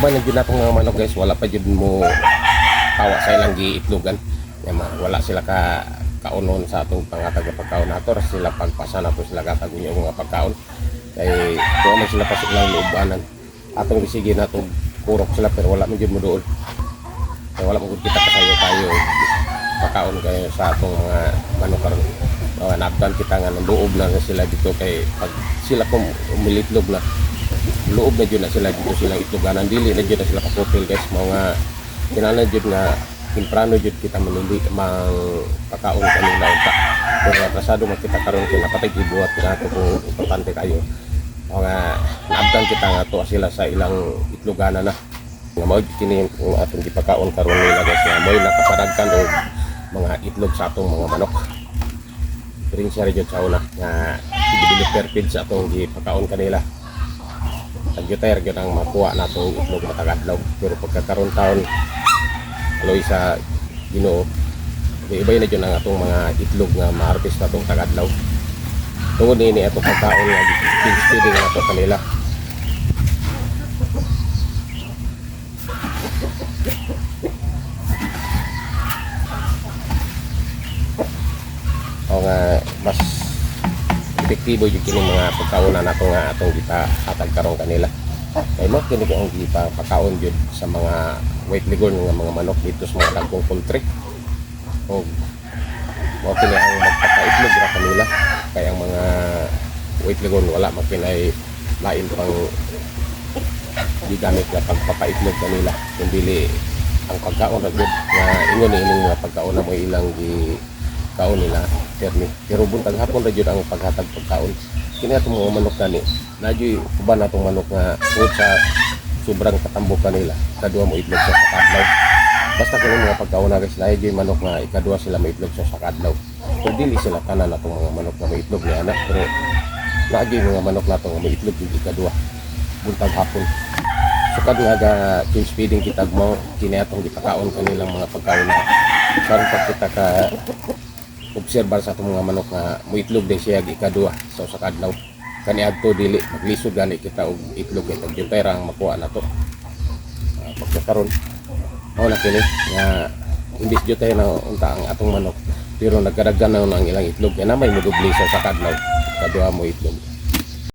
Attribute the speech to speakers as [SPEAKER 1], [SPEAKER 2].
[SPEAKER 1] uban na jud natong mga manok guys, wala pa jud mo tawa sa ilang giitlogan. Wala sila kaunon sa atong pangatag pagkaon nato, sila pagpasa nato sila katagunya mga pagkaon. Kay tuwa man sila pa silang luubanan. Atong bisigi natong kurok sila pero wala man jud mo doon. Kay wala mo kita kasayo tayo pagkaon kayo sa atong mga manok karon. Nabdan kita nga nanduob na sila dito kay pag sila kung umilitlog na loob na dyan na sila dito silang itloganan, dili na dyan na sila kapupil guys. Mga kinala dyan nga timprano dyan kita manuli mang pagkaon kanila unta, pero atrasado makita karon kinapatay ibuhat nato kung importante kayo mga nabdan kita nga to sila sa ilang itloganan na nga mao kini kung atong gipakaon karon nila guys nga moy nakaparagkan og mga itlog sa atong mga manok. Ring siya rin sa una nga i-deliver feed sa atong gipakaon kanila. Tagyutay rin ang makuha na itong itlog matagadlaw. Pero pagkakaroon taon aloy sa Ginoo, iba na dyan ang atong mga itlog nga ma-harvest na itong tagadlaw. Tungod ini itong pagkaon nga feed feeding na ito kanila. O nga mas epektibo yung kini mga pagkaon na nato nga atong gipahatag karon kanila. Kay mo kini ang gipakaon jud sa mga white leghorn nga mga manok dito sa mga dagkong poultry. O mo kini ang magpakaitlog ra kanila. Kay ang mga white leghorn wala makinay lain pang gigamit nga pagpapaitlog kanila. Kundi ang pagkaon ra jud nga ingon ni mga pagkaon na mo ilang kaon nila termi. Pero buntag hapon ra jud ang paghatag pagkaon. Kini atong mga manok gani, nadyoy uban atong manok nga tungod sa sobrang katambok kanila. Kadua mo itlog sa sakadlaw. Basta kini mga pagkaon na guys, lahi manok nga ikadua sila may itlog sa sakadlaw. Pero dili sila tanan atong mga manok nga may itlog ni anak, pero naagi mga manok nato nga may itlog yung ikadua buntag hapon. Sukad nga ga change feeding kita mo kini atong gipakaon kanilang mga pagkaon na karon pag kita ka obserbar sa itong mga manok nga mo itlog din siya ikadua sa usa ka adlaw. Kani adto dili maglisod gani kita og itlog ito yung pera ang makuha nato. Pagkakaroon mao na kini nga imbis jud tayo na unta ang atong manok pero nagkaraghan na ang ilang itlog kaya na may modubli sa usa ka adlaw kadua mo itlog.